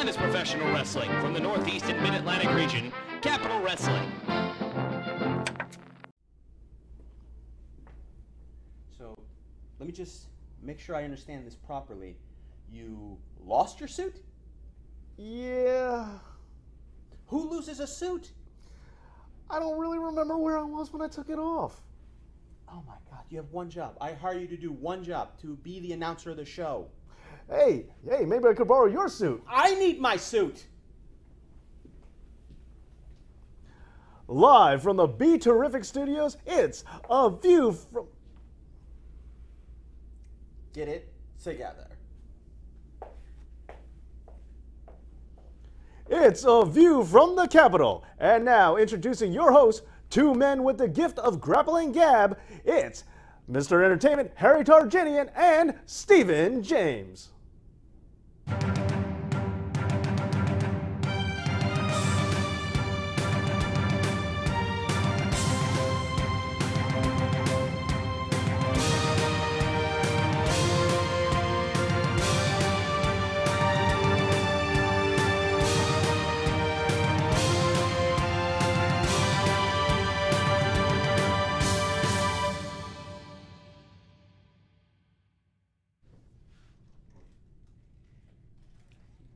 finest professional wrestling from the Northeast and Mid-Atlantic region, Capital Wrestling. So, let me just make sure I understand this properly. You lost your suit? Yeah. Who loses a suit? I don't really remember where I was when I took it off. Oh my God, you have one job. I hire you to do one job, to be the announcer of the show. Hey, maybe I could borrow your suit. I need my suit! Live from the Be Terrific Studios, it's A View from... Get it together. It's A View from the Capitol. And now, introducing your hosts, two men with the gift of grappling gab, it's Mr. Entertainment Harry Tarjanian and Stephen James.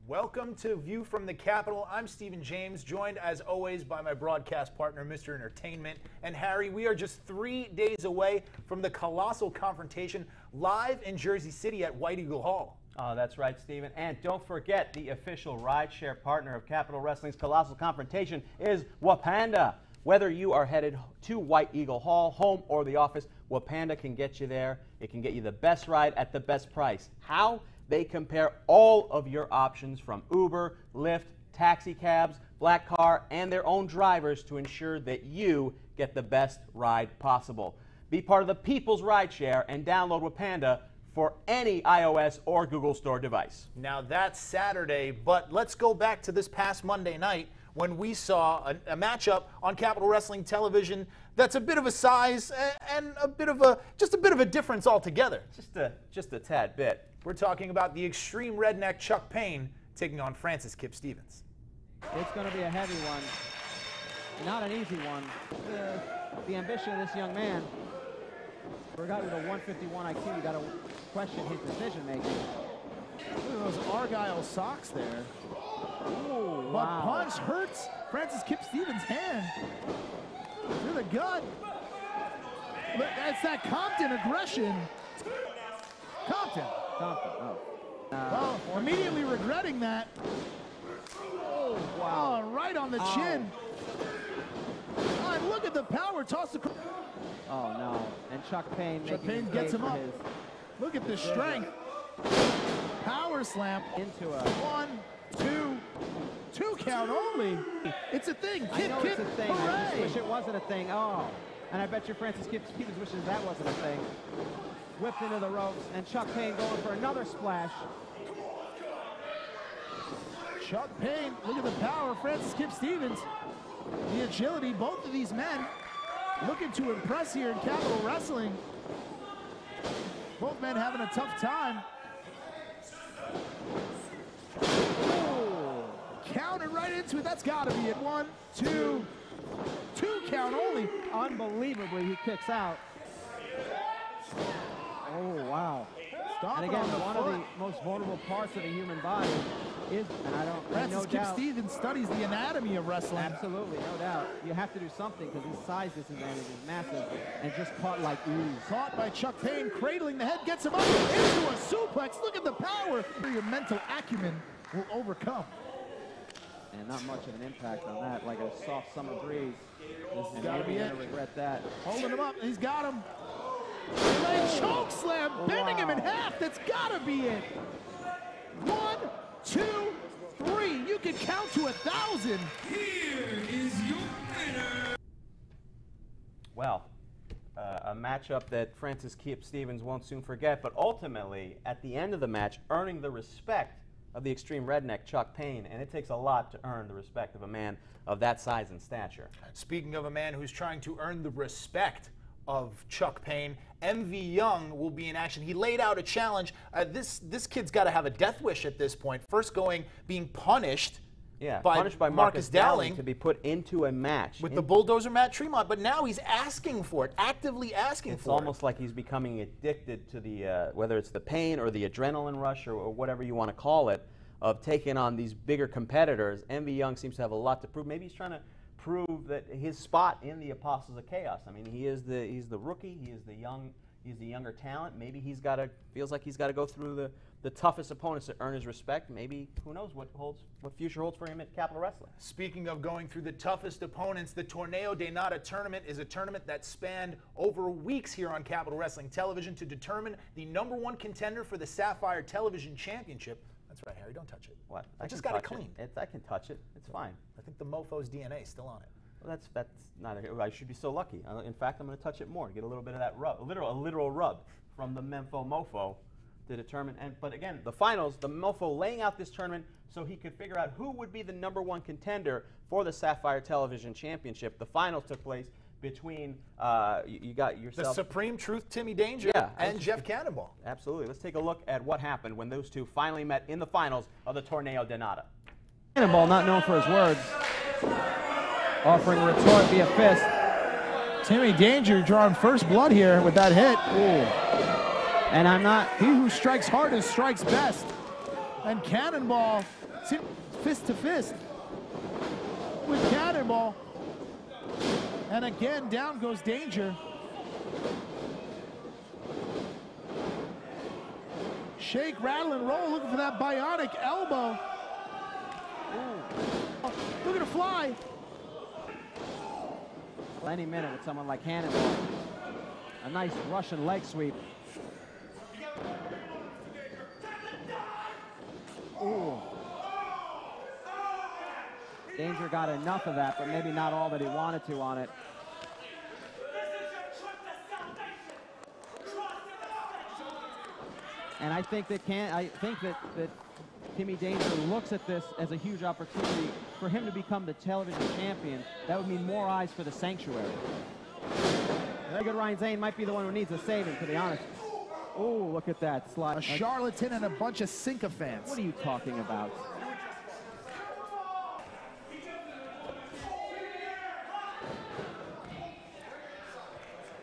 Welcome to View from the Capitol. I'm Stephen James, joined as always by my broadcast partner, Mr. Entertainment. And Harry, we are just 3 days away from the colossal confrontation live in Jersey City at White Eagle Hall. Oh, that's right, Stephen. And don't forget, the official rideshare partner of Capital Wrestling's Colossal Confrontation is Wapanda. Whether you are headed to White Eagle Hall, home, or the office, Wapanda can get you there. It can get you the best ride at the best price. How? They compare all of your options from Uber, Lyft, taxi cabs, black car, and their own drivers to ensure that you get the best ride possible. Be part of the people's rideshare and download Wapanda for any iOS or Google Store device. Now that's Saturday, but let's go back to this past Monday night when we saw a matchup on Capital Wrestling Television that's a bit of a size and just a bit of a difference altogether. Just a tad bit. We're talking about the Extreme Redneck Chuck Payne taking on Francis Kip Stevens. It's going to be a heavy one, not an easy one. The ambition of this young man, for a guy with a 151 IQ, you got to question his decision making. Look at those Argyle socks there. Ooh, But wow. punch hurts Francis Kip Stevens' hand. To the gut. That's that Compton aggression. Compton. Oh. Well, immediately regretting that. Oh, wow. Oh, right on the chin. Oh, and look at the power toss across. Oh, no. And Chuck Payne Chuck making Payne his gets case him for up. his Look at the strength. Power slam. into a... 1, 2, 2 count only. It's a thing. I Kip, know Kip, it's a thing. I just hooray. wish it wasn't a thing. Oh. And I bet you Francis Kip Stevens wishes that wasn't a thing. Whipped into the ropes, and Chuck Payne going for another splash. Chuck Payne, look at the power of Francis Kip Stevens. The agility, both of these men looking to impress here in Capital Wrestling. Both men having a tough time. Ooh, counted right into it. That's got to be it. 1, 2, 2 count only. Unbelievably, he kicks out. Oh, wow. Stop And it again, on the one foot. of the most vulnerable parts of the human body is, and I don't, Francis no Kip doubt. Stevens studies the anatomy of wrestling. Absolutely, no doubt. You have to do something because his size disadvantage is massive and just caught like ooze. Caught by Chuck Payne, cradling the head, gets him up into a suplex. Look at the power. Your mental acumen will overcome. And not much of an impact on that, like a soft summer breeze. And gotta maybe be you're it. gonna regret that. Holding him up, he's got him. Leg choke slam, bending him in half. That's gotta be it. 1, 2, 3. You can count to 1,000. Well, a matchup that Francis Kip Stevens won't soon forget, but ultimately, at the end of the match, earning the respect of the Extreme Redneck Chuck Payne, and it takes a lot to earn the respect of a man of that size and stature. Speaking of a man who's trying to earn the respect of Chuck Payne. MV Young will be in action. He laid out a challenge. This kid's got to have a death wish at this point. First being punished. Yeah, by punished by Marcus Dowling to be put into a match with the bulldozer Matt Tremont, but now he's asking for it, actively asking for it. It's almost like he's becoming addicted to the whether it's the pain or the adrenaline rush or whatever you want to call it of taking on these bigger competitors. MV Young seems to have a lot to prove. Maybe he's trying to prove that his spot in the Apostles of Chaos. I mean, he's the rookie. He's the younger talent. Maybe feels like he's got to go through the toughest opponents to earn his respect. Maybe, who knows what future holds for him at Capital Wrestling. Speaking of going through the toughest opponents, the Torneo de Nada tournament is a tournament that spanned over weeks here on Capital Wrestling Television to determine the #1 contender for the Sapphire Television Championship. That's right, Harry, don't touch it. What? I just got it cleaned. I can touch it. It's fine. I think the mofo's DNA is still on it. Well, that's not. I should be so lucky. In fact, I'm going to touch it more, get a little bit of that rub, a literal rub from the Mofo to determine. But again, the finals, the Mofo laying out this tournament so he could figure out who would be the #1 contender for the Sapphire Television Championship. The finals took place between you got yourself the Supreme Truth, Timmy Danger, and Jeff Cannonball. Absolutely. Let's take a look at what happened when those two finally met in the finals of the Torneo de Nada. Cannonball, not known for his words, offering a retort via fist. Timmy Danger drawing first blood here with that hit. Ooh. And I'm not. He who strikes hardest strikes best. And Cannonball, fist to fist with Cannonball. And again, down goes Danger. Shake, rattle, and roll, looking for that bionic elbow. Ooh. Look at it fly. Well, any minute with someone like Cannonball. A nice Russian leg sweep. Ooh. Danger got enough of that, but maybe not all that he wanted to on it. And I think that Timmy Danger looks at this as a huge opportunity for him to become the television champion. That would mean more eyes for the Sanctuary. Very good. Ryan Zane might be the one who needs a saving, to be honest. Oh, look at that slide. A charlatan and a bunch of sycophants. What are you talking about?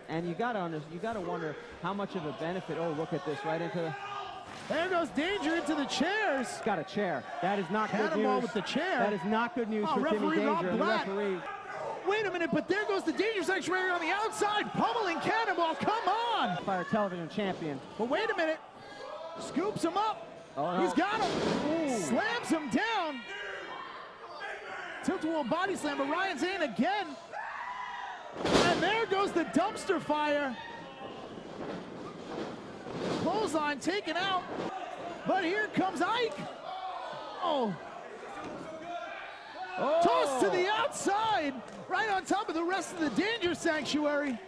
And you gotta wonder how much of a benefit. Oh, look at this, right into. There goes Danger into the chairs. Got a chair. That is not good news. Cannonball with the chair. That is not good news for Timmy Danger and the referee. Wait a minute, but there goes the Danger Sanctuary on the outside, pummeling Cannonball. Come on! Fire television champion. But wait a minute. Scoops him up. Oh, no. He's got him. Ooh. Slams him down. Tilt-a-whirl body slam, but Ryan Zane again. And there goes the dumpster fire. Clothesline taken out. But here comes Ike. Oh. Tossed to the outside, right on top of the rest of the Danger Sanctuary.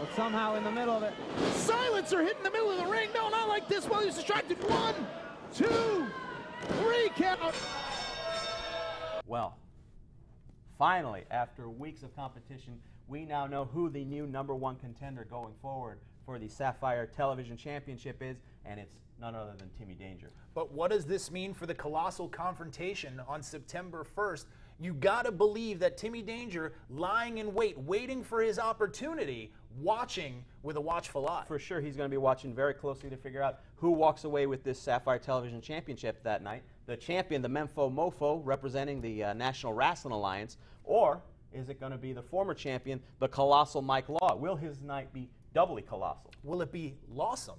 But somehow in the middle of it. Silencer hit in the middle of the ring. No, not like this while he's distracted. 1, 2, 3 count. Well, finally, after weeks of competition, we now know who the new #1 contender going forward for the Sapphire Television Championship is, and it's none other than Timmy Danger. But what does this mean for the Colossal Confrontation on September 1st? You gotta believe that Timmy Danger, lying in wait, waiting for his opportunity, watching with a watchful eye. For sure, he's going to be watching very closely to figure out who walks away with this Sapphire Television Championship that night. The champion, the Mofo, representing the National Wrestling Alliance, or is it going to be the former champion, the Colossal Mike Law? Will his night be doubly colossal? Will it be lawsome?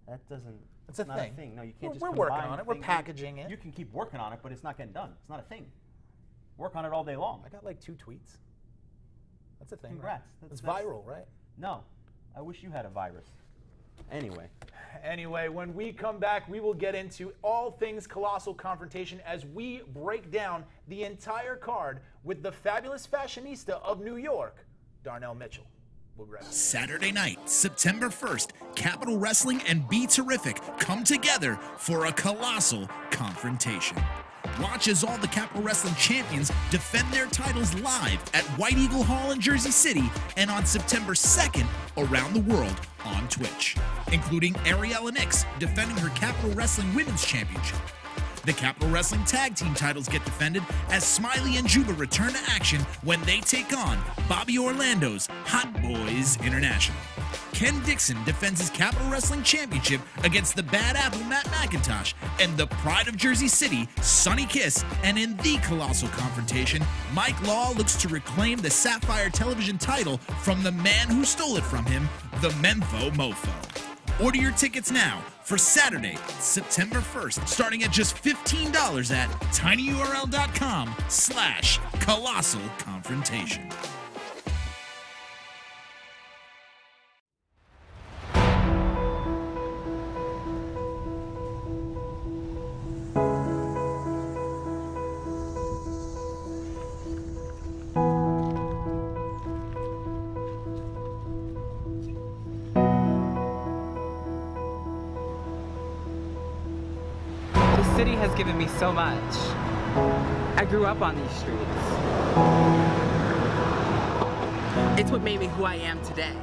That doesn't. It's not a thing. No, you can't just. We're working on it. We're packaging it. You can keep working on it, but it's not getting done. It's not a thing. Work on it all day long. I got like 2 tweets. That's a thing. Congrats. Right? That's viral, right? No, I wish you had a virus. Anyway, when we come back, we will get into all things Colossal Confrontation as we break down the entire card with the fabulous fashionista of New York, Darnell Mitchell. We'll be right back. Saturday night, September 1st, Capital Wrestling and Be Terrific come together for a Colossal Confrontation. Watch as all the Capital Wrestling champions defend their titles live at White Eagle Hall in Jersey City and on September 2nd around the world on Twitch, including Ariella Nix defending her Capital Wrestling Women's Championship. The Capital Wrestling Tag Team titles get defended as Smiley and Juba return to action when they take on Bobby Orlando's Hot Boys International. Ken Dixon defends his Capital Wrestling Championship against the Bad Apple Matt McIntosh and the Pride of Jersey City, Sonny Kiss, and in the Colossal Confrontation, Mike Law looks to reclaim the Sapphire Television title from the man who stole it from him, the Memfo Mofo. Order your tickets now for Saturday, September 1st, starting at just $15 at tinyurl.com/Colossal Confrontation. The city has given me so much. I grew up on these streets. It's what made me who I am today.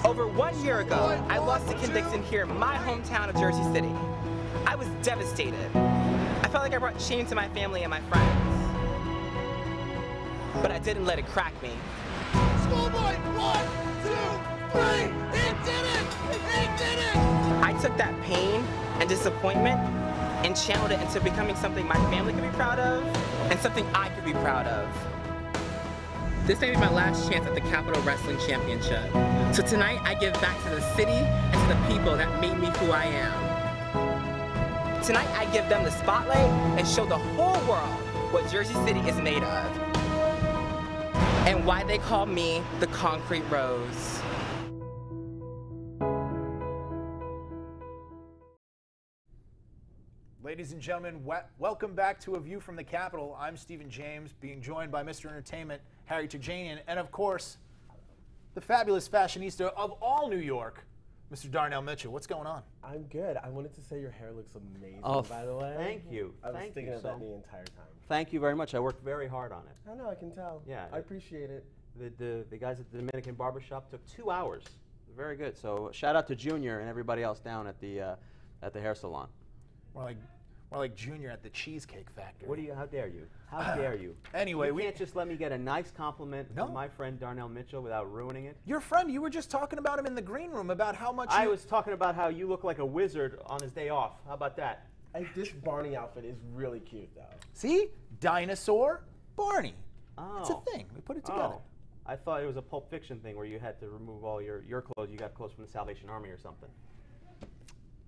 Over 1 year ago, I lost to Ken Dixon here in my hometown of Jersey City. I was devastated. I felt like I brought shame to my family and my friends. But I didn't let it crack me. Schoolboy, 1, 2, 3, he did it! He did it! I took that pain and disappointment and channeled it into becoming something my family could be proud of and something I could be proud of. This may be my last chance at the Capital Wrestling Championship. So tonight I give back to the city and to the people that made me who I am. Tonight I give them the spotlight and show the whole world what Jersey City is made of. And why they call me the Concrete Rose. Ladies and gentlemen, welcome back to A View from the Capitol. I'm Stephen James, being joined by Mr. Entertainment, Harry Turjanian, and of course, the fabulous fashionista of all New York, Mr. Darnell Mitchell. What's going on? I'm good. I wanted to say your hair looks amazing, Oh, by the way. thank you. I was Thank thinking you of that so- the entire time. Thank you very much. I worked very hard on it. I know, I can tell. Yeah. I appreciate it. The guys at the Dominican Barbershop took 2 hours. Very good. So shout out to Junior and everybody else down at the hair salon. More like Junior at the Cheesecake Factory. What do you? How dare you? How dare you? Anyway, you can't just let me get a nice compliment No. from my friend Darnell Mitchell without ruining it. Your friend, you were just talking about him in the green room about how much I was talking about how you look like a wizard on his day off. How about that? This Barney outfit is really cute, though. See? Dinosaur, Barney. Oh. It's a thing. We put it together. Oh. I thought it was a Pulp Fiction thing where you had to remove all your clothes. You got clothes from the Salvation Army or something.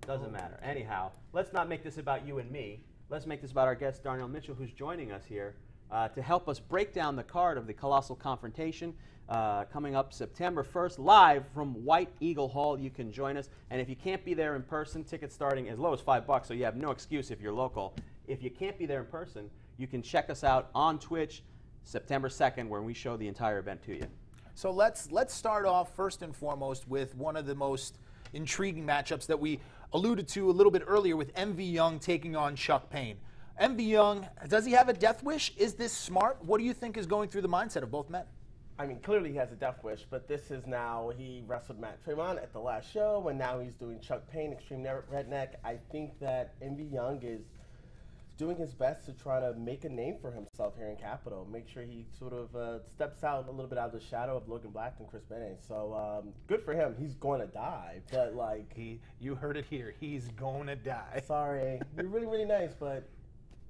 Doesn't matter. Anyhow, let's not make this about you and me. Let's make this about our guest, Darnell Mitchell, who's joining us here to help us break down the card of the Colossal Confrontation coming up September 1st, live from White Eagle Hall. You can join us. And if you can't be there in person, tickets starting as low as $5, so you have no excuse if you're local. If you can't be there in person, you can check us out on Twitch September 2nd, where we show the entire event to you. So let's start off first and foremost with one of the most intriguing matchups that we alluded to a little bit earlier with MV Young taking on Chuck Payne. MV Young, does he have a death wish? Is this smart? What do you think is going through the mindset of both men? I mean, clearly he has a death wish, but this is now, he wrestled Matt Tremont at the last show, and now he's doing Chuck Payne, Extreme Redneck. I think that MV Young is doing his best to try to make a name for himself here in Capitol. Make sure he sort of steps out a little bit out of the shadow of Logan Black and Chris Bennett. So good for him. He's going to die, but like you heard it here. He's going to die. Sorry, you're really, really nice, but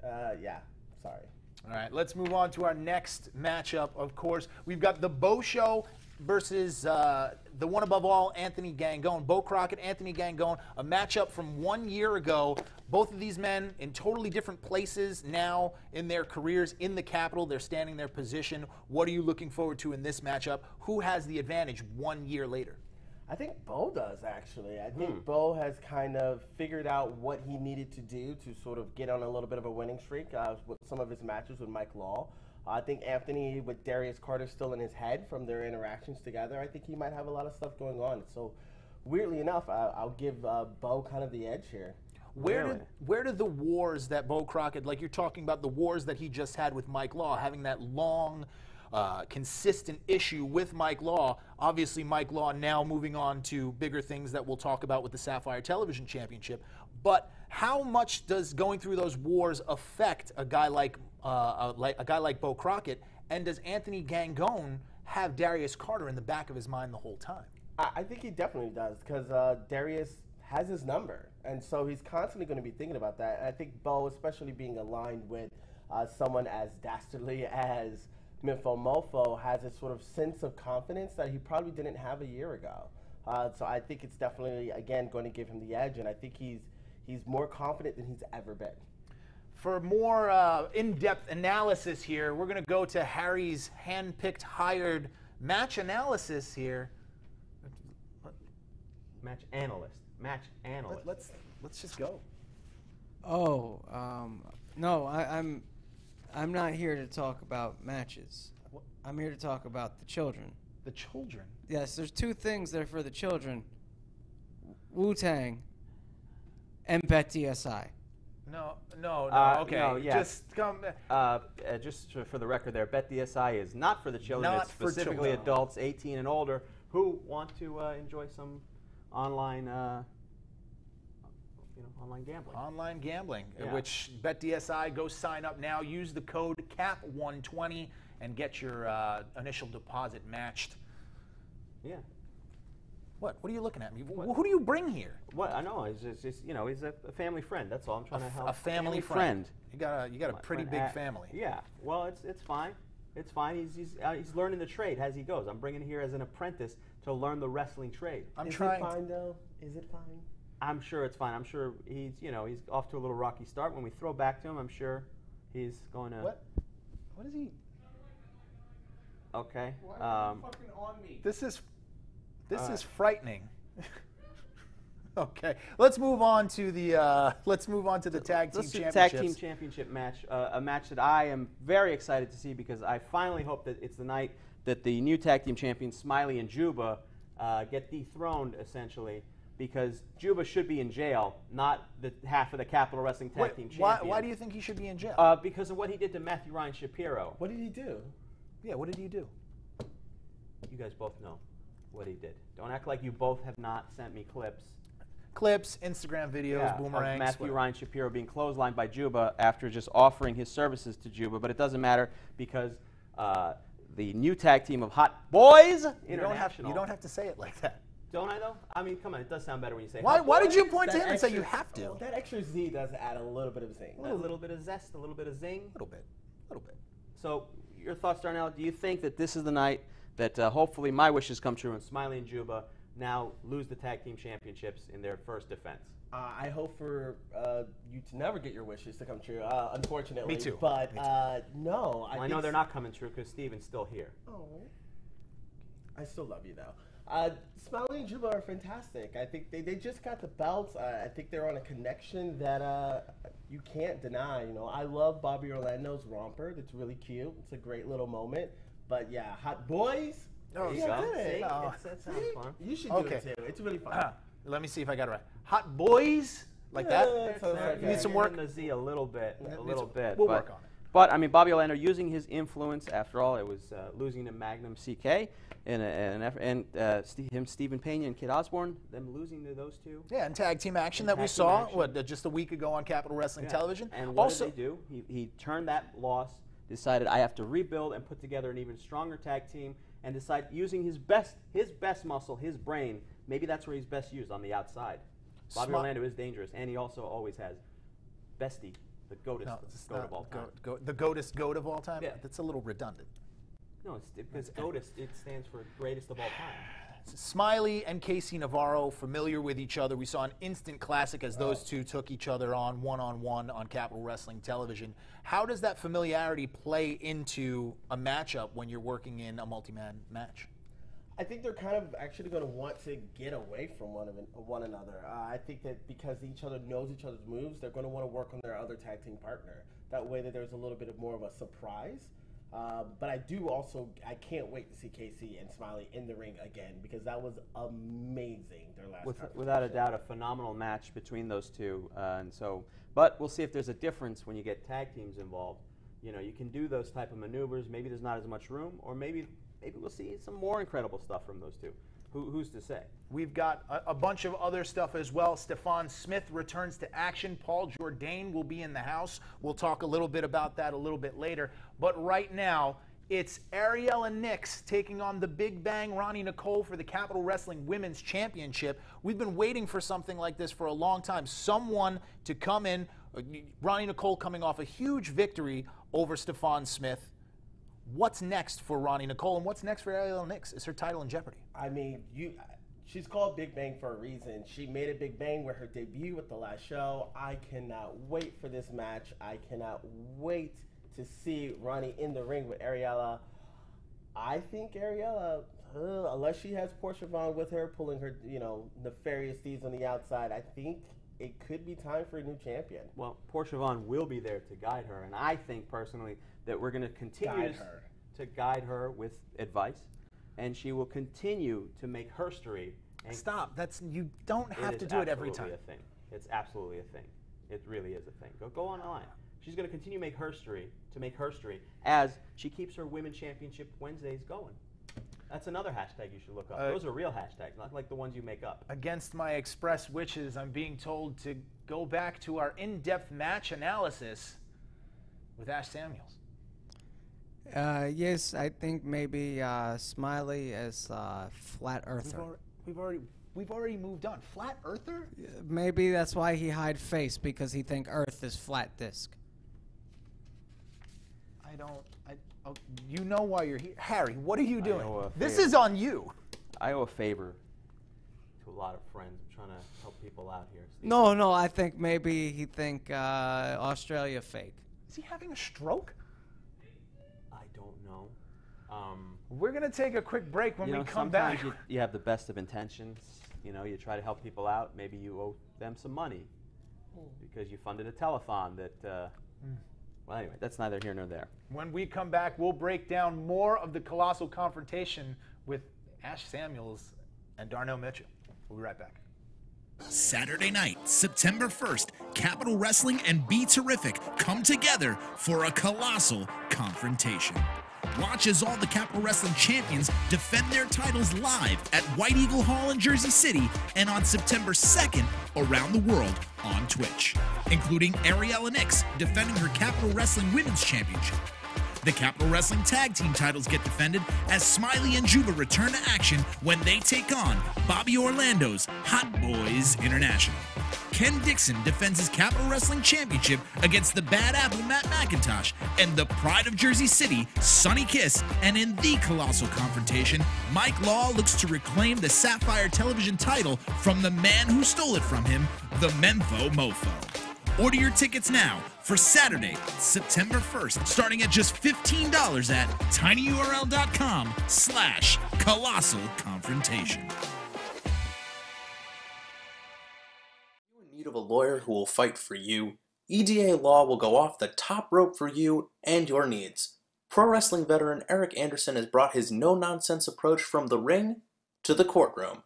yeah, sorry. All right, let's move on to our next matchup. Of course, we've got the Bo Show versus the one above all, Anthony Gangone. Bo Crockett, Anthony Gangone, a matchup from 1 year ago. Both of these men in totally different places now in their careers in the Capitol. They're standing their position. What are you looking forward to in this matchup? Who has the advantage 1 year later? I think Bo does, actually. I think Bo has kind of figured out what he needed to do to sort of get on a little bit of a winning streak with some of his matches with Mike Law. I think Anthony with Darius Carter still in his head from their interactions together. I think he might have a lot of stuff going on. So weirdly enough, I'll give Bo kind of the edge here. Where did the wars that Bo Crockett, like you're talking about the wars that he just had with Mike Law, having that long, consistent issue with Mike Law. Obviously, Mike Law now moving on to bigger things that we'll talk about with the Sapphire Television Championship. But how much does going through those wars affect a guy like Bo Crockett? And does Anthony Gangone have Darius Carter in the back of his mind the whole time? I think he definitely does, because Darius has his number, and so he's constantly going to be thinking about that. And I think Bo, especially being aligned with someone as dastardly as Mifo Mofo, has a sort of sense of confidence that he probably didn't have a year ago. So I think it's definitely, again, going to give him the edge, and I think he's more confident than he's ever been. For more in-depth analysis here, we're going to go to Harry's hand-picked, hired match analysis here. Match analyst. Let's just go. Oh, no, I'm not here to talk about matches. I'm here to talk about the children. The children? Yes, there's two things that are for the children. Wu-Tang and Bet DSI. No, okay. No, yeah. Just come. Just for the record there, Bet DSI is not for the children. Not it's for specifically children. adults 18 and older who want to enjoy some online online gambling. Online gambling, Yeah. which Bet DSI, go sign up now. Use the code CAP120 and get your initial deposit matched. Yeah. What are you looking at me? Who do you bring here? What I know is just he's a family friend. That's all I'm trying to help. A family friend. You got a pretty big family. Yeah. Well, it's fine. It's fine. He's learning the trade as he goes. I'm bringing him here as an apprentice to learn the wrestling trade. Is it fine though? Is it fine? I'm sure it's fine. I'm sure he's off to a little rocky start. When we throw back to him, I'm sure he's going to. What is he? Okay. Why are you fucking on me? This is frightening. Okay, let's move on to the tag team championships. Tag team championship match, a match that I am very excited to see because I finally hope that it's the night that the new tag team champions Smiley and Juba get dethroned essentially, because Juba should be in jail, not the half of the Capital Wrestling Tag Team Champions. Why do you think he should be in jail? Because of what he did to Matthew Ryan Shapiro. What did he do? Yeah, what did he do? You guys both know what he did. Don't act like you both have not sent me clips. Instagram videos, boomerangs. Of Matthew Ryan Shapiro being clotheslined by Juba after just offering his services to Juba, but it doesn't matter because the new tag team of Hot Boys International. You don't have to say it like that. Don't I though? I mean, come on, it does sound better when you say. Why did you point to him and say you have to? That extra Z does add a little bit of zing. A little bit of zest, a little bit of zing. A little bit. So, your thoughts, Darnell? Do you think that this is the night that hopefully my wishes come true and Smiley and Juba now lose the tag team championships in their first defense? I hope for you to never get your wishes to come true, unfortunately. Me too. But no. I know they're not coming true because Steven's still here. Oh. I still love you, though. Smiley and Juba are fantastic. I think they just got the belts. I think they're on a connection that you can't deny. You know, I love Bobby Orlando's romper. That's really cute. It's a great little moment. But yeah, Hot Boys. Oh, you go. did it. That sounds fun. You should do it too. It's really fun. Let me see if I got it right. Hot Boys, like that. Okay. You need some work. The Z a little bit. We'll work on it. But I mean, Bobby Orlando using his influence. After all, it was losing to Magnum CK in an effort, and Stephen Pena and Kid Osborne, them losing to those two. Yeah, and tag team action that we saw just a week ago on Capital Wrestling Television. And what did they do? He turned that loss, decided I have to rebuild and put together an even stronger tag team, and decide using his best muscle, his brain. Maybe that's where he's best used, on the outside. Bobby Orlando is dangerous, and he also always has Bestie, the goatest goat of all time. The goatest goat of all time? Yeah. That's a little redundant. No, because goatest, it stands for greatest of all time. Smiley and Casey Navarro, familiar with each other. We saw an instant classic as those two took each other on one-on-one on Capital Wrestling Television. How does that familiarity play into a matchup when you're working in a multi-man match? I think they're kind of actually going to want to get away from one another. I think that because each other knows each other's moves, they're going to want to work on their other tag team partner. That way that there's a little bit more of a surprise. But I can't wait to see Casey and Smiley in the ring again because that was amazing. Their last Without a doubt, a phenomenal match between those two. But we'll see if there's a difference when you get tag teams involved. You know, you can do those type of maneuvers. Maybe there's not as much room, or maybe we'll see some more incredible stuff from those two. Who's to say? We've got a bunch of other stuff as well. Stephon Smith returns to action. Paul Jourdain will be in the house. We'll talk a little bit about that a little bit later. But right now, it's Ariella Nix taking on the Big Bang Ronnie Nicole for the Capital Wrestling Women's Championship. We've been waiting for something like this for a long time. Someone to come in. Ronnie Nicole coming off a huge victory over Stephon Smith. What's next for Ronnie Nicole, and what's next for Ariella Nix? Is her title in jeopardy? I mean, she's called Big Bang for a reason. She made a Big Bang with her debut at the last show. I cannot wait for this match. I cannot wait to see Ronnie in the ring with Ariella. I think Ariella, unless she has Portia Vaughn with her, pulling her, nefarious deeds on the outside, I think it could be time for a new champion. Well, Portia Vaughn will be there to guide her, and I think personally that we're going to continue to guide her with advice, and she will continue to make herstory. Stop. You don't have to do it every time. It's absolutely a thing. It really is a thing. Go online. She's going to continue to make herstory as she keeps her Women's Championship Wednesdays going. That's another hashtag you should look up. Those are real hashtags, not like the ones you make up. Against my express wishes, I'm being told to go back to our in-depth match analysis with Ash Samuels. Yes, I think maybe Smiley as Flat Earther. We've already moved on. Flat Earther? Maybe that's why he hide face, because he think Earth is flat disc. You know why you're here. Harry, what are you doing? This is on you. I owe a favor to a lot of friends. I'm trying to help people out here. Steve. No, I think maybe he think Australia fake. Is he having a stroke? I don't know. We're going to take a quick break when we come back. Sometimes you have the best of intentions. You try to help people out. Maybe you owe them some money because you funded a telethon that... Well, anyway, that's neither here nor there. When we come back, we'll break down more of the Colossal confrontation with Ash Samuels and Darnell Mitchell. We'll be right back. Saturday night, September 1st, Capital Wrestling and Be Terrific come together for a Colossal confrontation. Watch as all the Capital Wrestling champions defend their titles live at White Eagle Hall in Jersey City and on September 2nd around the world on Twitch, including Ariella Nix defending her Capital Wrestling Women's Championship. The Capital Wrestling Tag Team titles get defended as Smiley and Juba return to action when they take on Bobby Orlando's Hot Boys International. Ken Dixon defends his Capital Wrestling Championship against the Bad Apple Matt McIntosh and the Pride of Jersey City, Sonny Kiss, and in the Colossal confrontation, Mike Law looks to reclaim the Sapphire Television title from the man who stole it from him, the Memfo Mofo. Order your tickets now for Saturday, September 1st, starting at just $15 at tinyurl.com/Colossal Confrontation. In need of a lawyer who will fight for you, EDA Law will go off the top rope for you and your needs. Pro wrestling veteran Eric Anderson has brought his no-nonsense approach from the ring to the courtroom.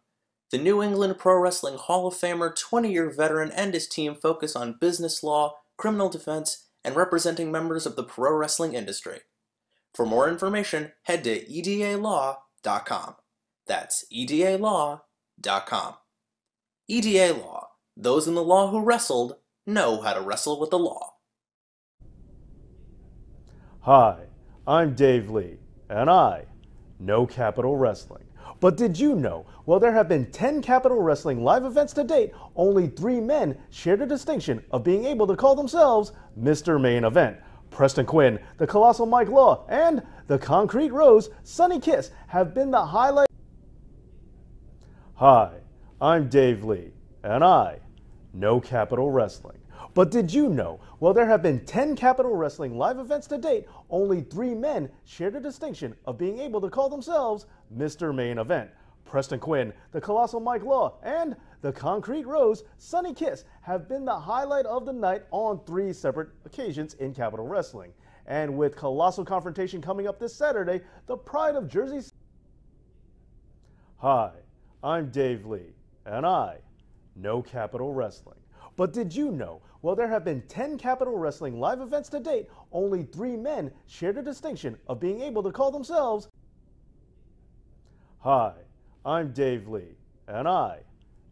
The New England Pro Wrestling Hall of Famer, 20-year veteran, and his team focus on business law, criminal defense, and representing members of the pro wrestling industry. For more information, head to edalaw.com. That's edalaw.com. EDA Law. Those in the law who wrestled know how to wrestle with the law. Hi, I'm Dave Lee, and I know Capital Wrestling. But did you know, while there have been 10 Capital Wrestling live events to date, only 3 men share the distinction of being able to call themselves Mr. Main Event. Preston Quinn, the Colossal Mike Law, and the Concrete Rose, Sonny Kiss, have been the highlight. Hi, I'm Dave Lee, and I know Capital Wrestling. But did you know, while there have been 10 Capital Wrestling live events to date, only 3 men share the distinction of being able to call themselves Mr. Main Event. Preston Quinn, the Colossal Mike Law, and the Concrete Rose, Sonny Kiss, have been the highlight of the night on 3 separate occasions in Capital Wrestling. And with Colossal Confrontation coming up this Saturday, the pride of Jersey City. Hi, I'm Dave Lee, and I know Capitol Wrestling. But did you know, while there have been 10 Capitol Wrestling live events to date, only 3 men share the distinction of being able to call themselves. Hi, I'm Dave Lee, and I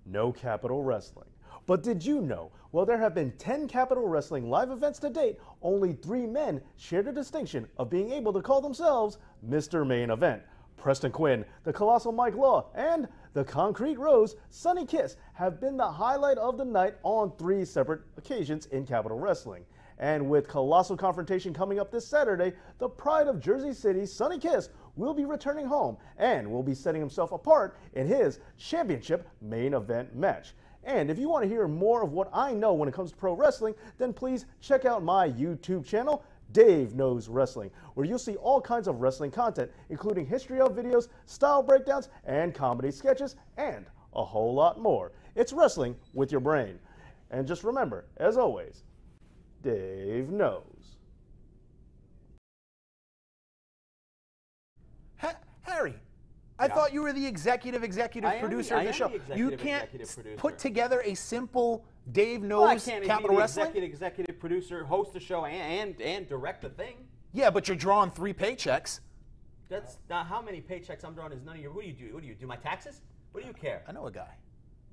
know Capitol Wrestling. But did you know, while there have been 10 Capitol Wrestling live events to date, only 3 men share the distinction of being able to call themselves Mr. Main Event. Preston Quinn, the Colossal Mike Law, and the Concrete Rose, Sonny Kiss, have been the highlight of the night on 3 separate occasions in Capitol Wrestling. And with Colossal Confrontation coming up this Saturday, the pride of Jersey City, Sonny Kiss, will be returning home and will be setting himself apart in his championship main event match. And if you want to hear more of what I know when it comes to pro wrestling, then please check out my YouTube channel, Dave Knows Wrestling, where you'll see all kinds of wrestling content, including history of videos, style breakdowns, and comedy sketches, and a whole lot more. It's wrestling with your brain. And just remember, as always, Dave knows. Harry, I thought you were the executive producer of the show. You can't put together a simple Dave Knows Capitol Wrestling? Executive producer, host the show, and direct the thing. Yeah, but you're drawing 3 paychecks. That's not how many paychecks I'm drawing is none of your. What do you do? What do you do? My taxes? What do you care? I know a guy.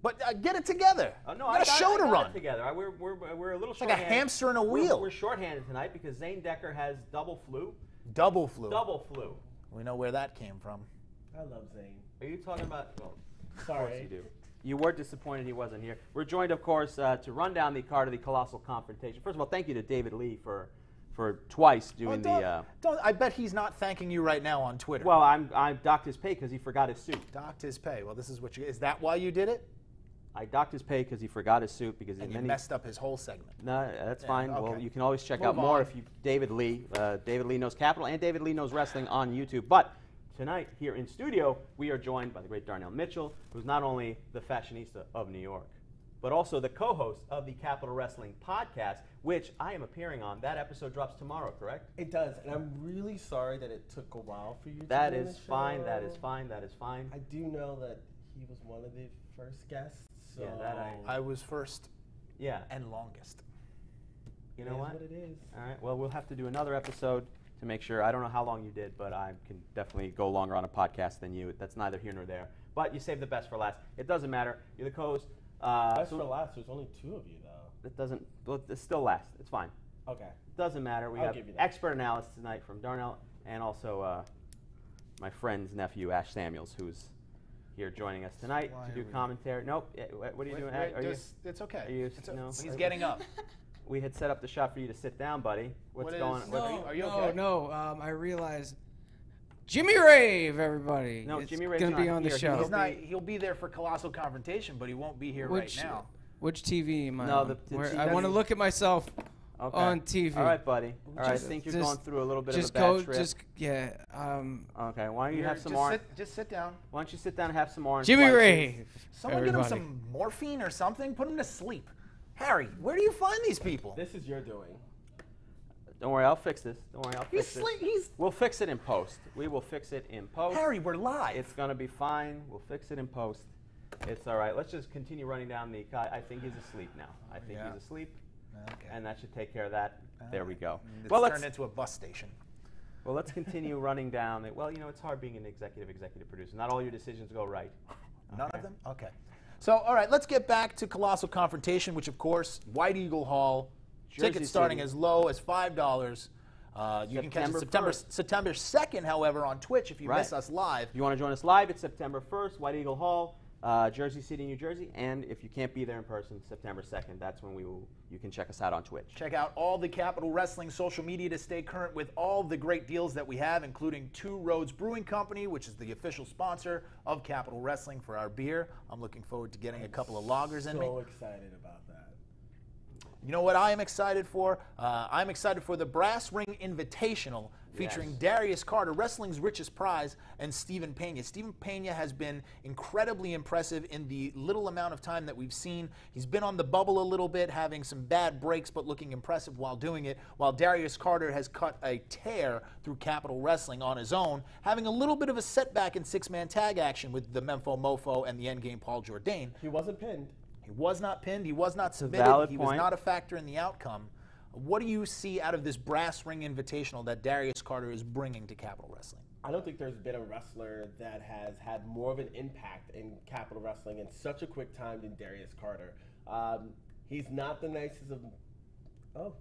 But get it together. Oh, no, you got a show to run. It together. We're a little it's like a hamster in a wheel. We're shorthanded tonight because Zane Decker has double flu. Double flu. Double flu. We know where that came from. I love Zane. Are you talking about? Well, sorry. Of course you do. You were disappointed he wasn't here. We're joined, of course, to run down the card of the Colossal Confrontation. First of all, thank you to David Lee for twice doing I bet he's not thanking you right now on Twitter. Well, I docked his pay because he forgot his suit. Docked his pay. Well, this is what you. Is that why you did it? I docked his pay because he forgot his suit because and you messed up his whole segment. No, that's fine. Okay. Well, you can always check out more if you David Lee Knows Capitol and David Lee Knows Wrestling on YouTube. But tonight here in studio, we are joined by the great Darnell Mitchell, who's not only the fashionista of New York, but also the co-host of the Capitol Wrestling podcast, which I am appearing on. That episode drops tomorrow, correct? It does, and I'm really sorry that it took a while for you to That do is the fine. show. That is fine. That is fine. I do know that he was one of the first guests. So yeah, that I was first. Yeah. And longest. You know what? It is. All right. Well, we'll have to do another episode to make sure. I don't know how long you did, but I can definitely go longer on a podcast than you. That's neither here nor there. But you saved the best for last. It doesn't matter. You're the co-host. Best for last. There's only 2 of you, though. It doesn't. Well, it's still last. It's fine. Okay. It doesn't matter. We have expert analysis tonight from Darnell and also my friend's nephew, Ash Samuels, who's here joining us tonight to do commentary. Nope. What are you doing? It's okay. Are you, no? He's getting up. We had set up the shot for you to sit down, buddy. What's going on? Are you okay? No. I realized Jimmy Rave, everybody. No, it's Jimmy Rave's going to be not on the here. show. He'll be there for Colossal Confrontation, but he won't be here right now. Which TV am I No, on? I want to look at myself on TV. All right, buddy. All right, I think you're going through a little bit of a bad trip. Okay, why don't you have some orange? Just sit down. Why don't you sit down and have some orange? Jimmy Rave. Someone get him some morphine or something. Put him to sleep. Harry, where do you find these people? This is your doing. Don't worry, I'll fix this. Don't worry, I'll fix it. We'll fix it in post. We will fix it in post. Harry, we're live. It's going to be fine. We'll fix it in post. It's all right. Let's just continue running down the. I think he's asleep now. I think he's asleep. Okay. And that should take care of that. There we go. Let's turn into a bus station. Well, let's continue running down. Well, you know, it's hard being an executive producer. Not all your decisions go right. None of them? Okay. So, all right, let's get back to Colossal Confrontation, which, of course, White Eagle Hall. Tickets starting as low as $5. You can catch it September 2nd, however, on Twitch if you miss us live. If you want to join us live, it's September 1st, White Eagle Hall, Jersey City, New Jersey. And if you can't be there in person, September 2nd, that's when you can check us out on Twitch. Check out all the Capitol Wrestling social media to stay current with all the great deals that we have, including Two Roads Brewing Company, which is the official sponsor of Capitol Wrestling for our beer. I'm looking forward to getting a couple of lagers in me. So excited about that. You know what I am excited for? I'm excited for the Brass Ring Invitational featuring Darius Carter, wrestling's richest prize, and Steven Pena. Steven Pena has been incredibly impressive in the little amount of time that we've seen. He's been on the bubble a little bit, having some bad breaks, but looking impressive while doing it, while Darius Carter has cut a tear through Capital Wrestling on his own, having a little bit of a setback in six-man tag action with the Memfo Mofo and the Endgame Paul Jourdain. He wasn't pinned. He was not pinned. He was not submitted. He was point. not a factor in the outcome. What do you see out of this Brass Ring Invitational that Darius Carter is bringing to Capital Wrestling? I don't think there's been a wrestler that has had more of an impact in Capital Wrestling in such a quick time than Darius Carter. He's not the nicest of,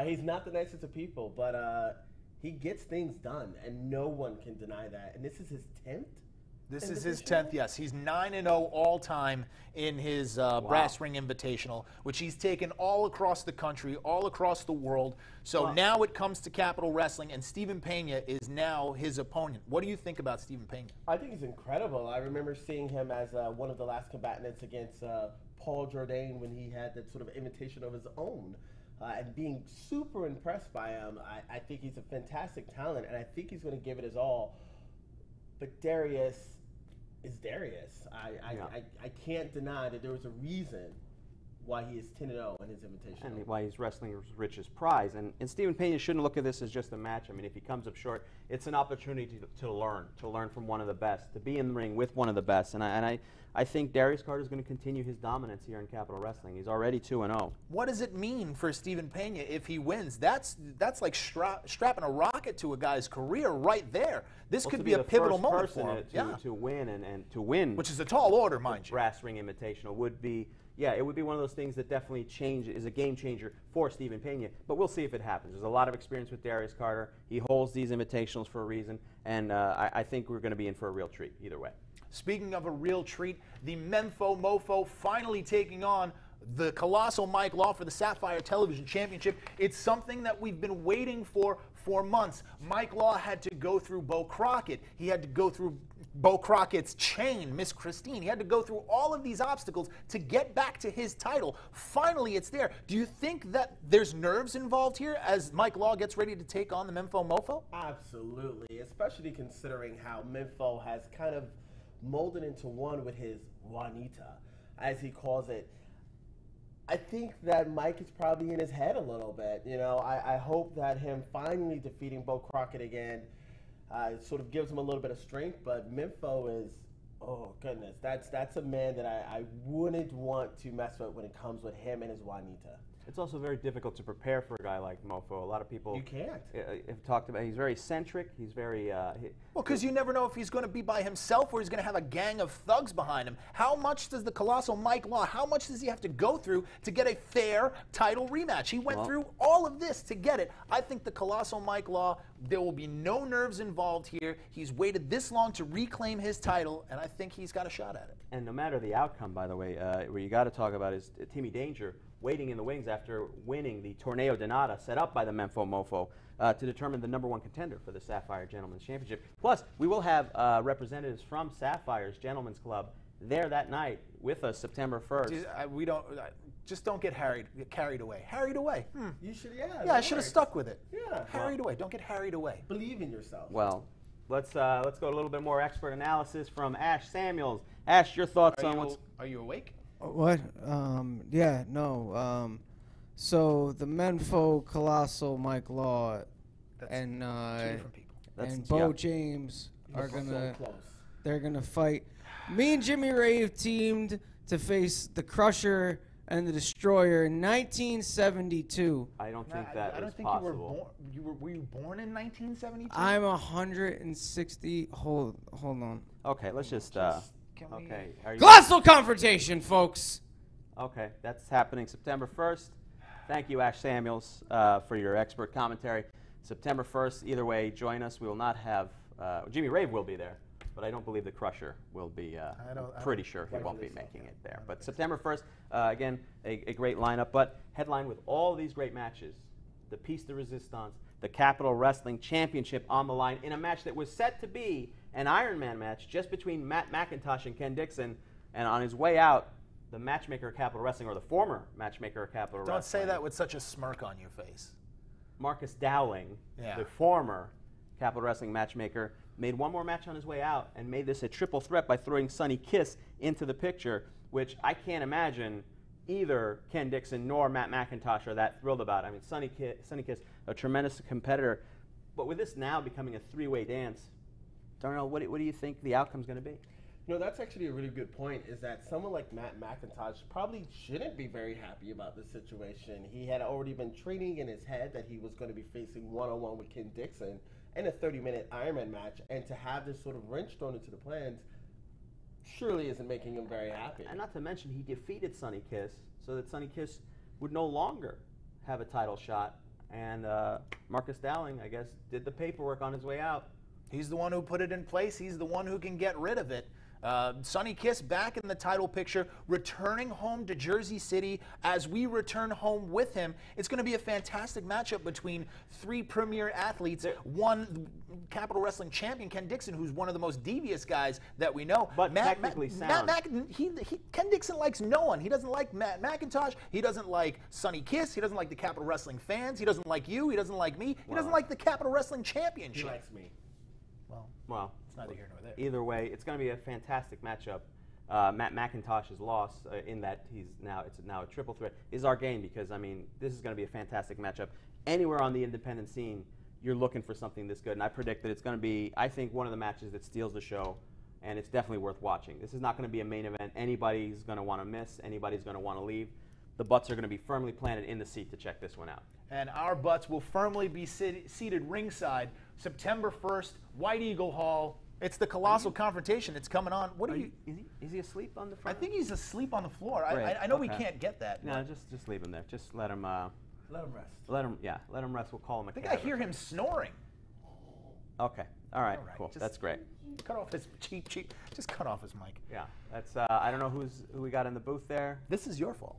he's not the nicest of people, but he gets things done, and no one can deny that. And this is his 10th? This is his 10th, yes. He's 9-0 all-time in his Brass Ring Invitational, which he's taken all across the country, all across the world. So now it comes to Capital Wrestling, and Steven Pena is now his opponent. What do you think about Steven Pena? I think he's incredible. I remember seeing him as one of the last combatants against Paul Jourdain when he had that sort of invitation of his own. And being super impressed by him. I think he's a fantastic talent, and I think he's going to give it his all. But Darius is Darius. I can't deny that there was a reason why he is 10-0 in his Invitational. And why he's wrestling's richest prize. And Steven Pena shouldn't look at this as just a match. I mean, if he comes up short, it's an opportunity to learn from one of the best, to be in the ring with one of the best. And I think Darius Carter is going to continue his dominance here in Capital Wrestling. He's already 2-0. What does it mean for Steven Pena if he wins? That's like strapping a rocket to a guy's career right there. This could be a pivotal moment for him. To win and to win, which is a tall order, mind you. Brass Ring Invitational would be. Yeah, it would be one of those things that definitely is a game changer for Steven Pena, but we'll see if it happens. There's a lot of experience with Darius Carter. He holds these invitationals for a reason, and I think we're going to be in for a real treat either way. Speaking of a real treat, the Memfo Mofo finally taking on the colossal Mike Law for the Sapphire Television Championship. It's something that we've been waiting for months. Mike Law had to go through Bo Crockett. He had to go through Bo Crockett's chain, Miss Christine. He had to go through all of these obstacles to get back to his title. Finally, it's there. Do you think that there's nerves involved here as Mike Law gets ready to take on the Memfo Mofo? Absolutely, especially considering how Memfo has kind of molded into one with his Juanita, as he calls it. I think that Mike is probably in his head a little bit. You know, I hope that him finally defeating Bo Crockett again sort of gives him a little bit of strength. But Memfo is, oh goodness, that's a man that I wouldn't want to mess with when it comes with him and his Juanita. It's also very difficult to prepare for a guy like Mofo. A lot of people have talked about. He's very eccentric. He's very well, because you never know if he's going to be by himself or he's going to have a gang of thugs behind him. How much does the colossal Mike Law? How much does he have to go through to get a fair title rematch? He went through all of this to get it. I think the colossal Mike Law. There will be no nerves involved here. He's waited this long to reclaim his title, and I think he's got a shot at it. And no matter the outcome, by the way, where you got to talk about is Timmy Danger waiting in the wings after winning the Torneo de Nada set up by the Memfo Mofo to determine the #1 contender for the Sapphire Gentlemen's Championship. Plus, we will have representatives from Sapphire's Gentlemen's Club there that night with us September 1st. We don't just don't get carried away. Harried away. You should, yeah. I should have stuck with it. Yeah. Harried away. Don't get harried away. Believe in yourself. Well, let's go a little bit more expert analysis from Ash Samuels. Ash, your thoughts on what's? Are you awake? What? Yeah, no. So the Memfo Colossal Mike Law and two different people. And Bo James are they're gonna fight. Me and Jimmy Rave teamed to face the Crusher and the Destroyer in 1972. I don't think that was possible. Were you born in 1972? I'm 160. Hold on. Okay, let's just. Okay. Colossal Confrontation, folks. Okay, that's happening September 1st. Thank you, Ash Samuels, for your expert commentary. September 1st, either way, join us. We will not have, Jimmy Rave will be there, but I don't believe the Crusher will be, pretty sure he won't be making it there. But September 1st, again, a great lineup, but headline with all these great matches, the Piece de Resistance, the Capital Wrestling Championship on the line in a match that was set to be an Iron Man match just between Matt McIntosh and Ken Dixon, and on his way out, the matchmaker of Capital Wrestling, or the former matchmaker of Capital Wrestling. Don't say that with such a smirk on your face. Marcus Dowling, Yeah. the former Capital Wrestling matchmaker, made one more match on his way out and made this a triple threat by throwing Sonny Kiss into the picture, which I can't imagine either Ken Dixon nor Matt McIntosh are that thrilled about. I mean, Sonny Kiss, a tremendous competitor, but with this now becoming a three-way dance, Darnell, what do you think the outcome's going to be? No, that's actually a really good point, is that someone like Matt McIntosh probably shouldn't be very happy about this situation. He had already been training in his head that he was going to be facing one-on-one with Ken Dixon in a 30-minute Ironman match, and to have this sort of wrench thrown into the plans surely isn't making him very happy. And not to mention, he defeated Sonny Kiss so that Sonny Kiss would no longer have a title shot, and Marcus Dowling, I guess, did the paperwork on his way out. He's the one who put it in place. He's the one who can get rid of it. Sonny Kiss back in the title picture, returning home to Jersey City as we return home with him. It's going to be a fantastic matchup between three premier athletes. One Capital Wrestling champion, Ken Dixon, who's one of the most devious guys that we know. But technically sound. Ken Dixon likes no one. He doesn't like Matt McIntosh. He doesn't like Sonny Kiss. He doesn't like the Capital Wrestling fans. He doesn't like you. He doesn't like me. He doesn't like the Capital Wrestling Championship. He likes me. Well, it's neither here nor there. Either way, it's going to be a fantastic matchup. Matt McIntosh's loss, in that it's now a triple threat, is our game, because I mean this is going to be a fantastic matchup. Anywhere on the independent scene, you're looking for something this good, and I predict that it's going to be, I think, one of the matches that steals the show, and it's definitely worth watching. This is not going to be a main event anybody's going to want to miss, anybody's going to want to leave. The butts are going to be firmly planted in the seat to check this one out. And our butts will firmly be seated ringside September 1st, White Eagle Hall. It's the Colossal Confrontation. It's coming on. What are you? Is he asleep on the floor? I think he's asleep on the floor. Great. I know we Okay. can't get that. No, just leave him there. Just let him. Let him rest. Let him rest. We'll call him a I think cab I hear him snoring. Okay. All right. All right, Cool. just- That's great. Cut off his cheap. Just cut off his mic. Yeah. That's. I don't know who we got in the booth there. This is your fault.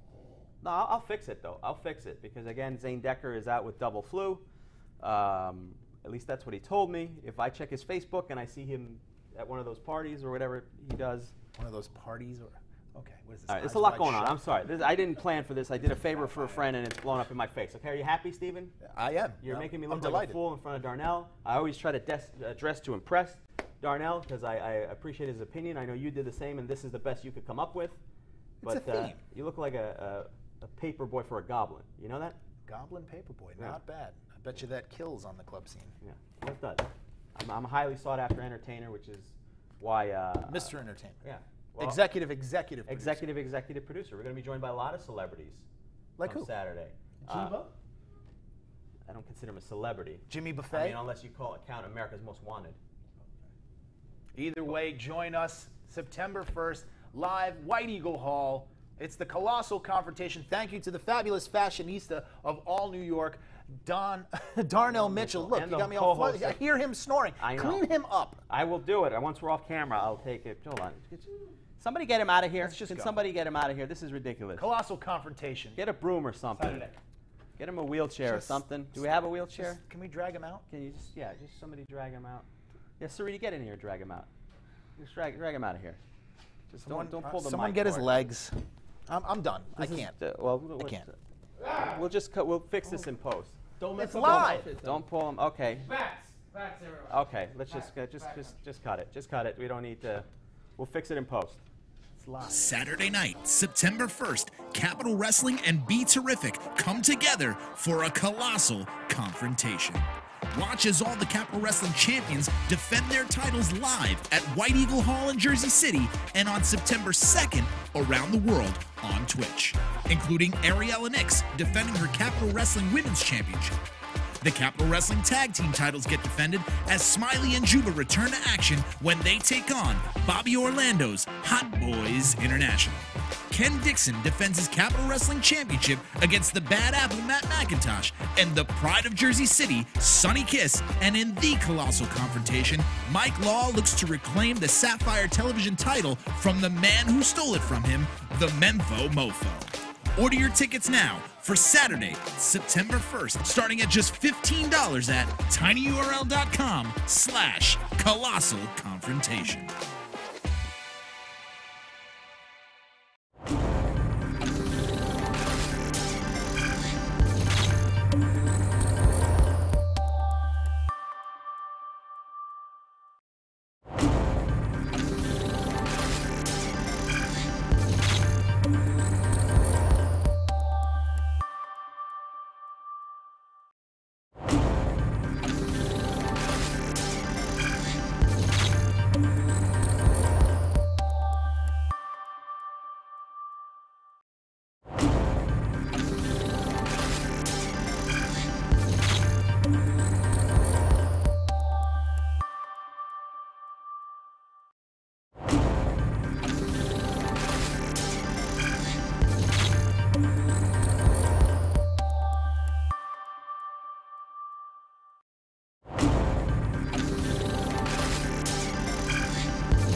No, I'll fix it though. I'll fix it because again, Zane Decker is out with double flu. At least that's what he told me. If I check his Facebook and I see him at one of those parties or whatever he does. One of those parties, or okay, what is this? All right, there's a lot going on. I'm sorry. I didn't plan for this. I did a favor for a friend and it's blown up in my face. Okay, are you happy, Steven? I am. You're making me I'm look like delighted. a fool in front of Darnell. I always try to dress to impress Darnell because I appreciate his opinion. I know you did the same, and this is the best you could come up with. It's a theme. You look like a paper boy for a goblin. You know that? Goblin Paperboy, Yeah. not bad. I bet you that kills on the club scene. Yeah, well, it does. I'm a highly sought after entertainer, which is why. Mr. Entertainment. Yeah. Well, Executive producer. Executive producer. We're going to be joined by a lot of celebrities. Like on who? Saturday. Jiva? I don't consider him a celebrity. Jimmy Buffet? I mean, unless you count America's Most Wanted. Either way, join us September 1st, live, White Eagle Hall. It's the Colossal Confrontation. Thank you to the fabulous fashionista of all New York, Darnell Mitchell. Look, And you the got me all co-host. flooded. I hear him snoring. I know. Clean him up. I will do it. Once we're off camera, I'll take it. Hold on. Somebody get him out of here. Let's just Can go. somebody get him out of here? This is ridiculous. Colossal Confrontation. Get a broom or something. Saturday. Get him a wheelchair or Just- something. Do we have a wheelchair? Can we drag him out? Can you just somebody drag him out? Yeah, Sarita, get in here and drag him out. Just drag him out of here. Just don't pull the Someone mic get his cord. legs. I'm done. This I is- can't. Well, I can't. We'll fix this in post. Don't mess It's up live. the outfit, though. Don't pull him. Okay. Facts, everyone. Okay. Let's just cut it. Just cut it. We don't need to. We'll fix it in post. It's live. Saturday night, September 1st, Capital Wrestling and Be Terrific come together for a colossal confrontation. Watch as all the Capital Wrestling champions defend their titles live at White Eagle Hall in Jersey City and on September 2nd around the world on Twitch, including Ariella Nix defending her Capital Wrestling Women's Championship. The Capital Wrestling Tag Team titles get defended as Smiley and Juba return to action when they take on Bobby Orlando's Hot Boys International. Ken Dixon defends his Capital Wrestling Championship against the Bad Apple Matt McIntosh and the Pride of Jersey City, Sonny Kiss. And in the Colossal Confrontation, Mike Law looks to reclaim the Sapphire Television title from the man who stole it from him, the Memfo Mofo. Order your tickets now for Saturday, September 1st, starting at just $15 at tinyurl.com/colossal confrontation.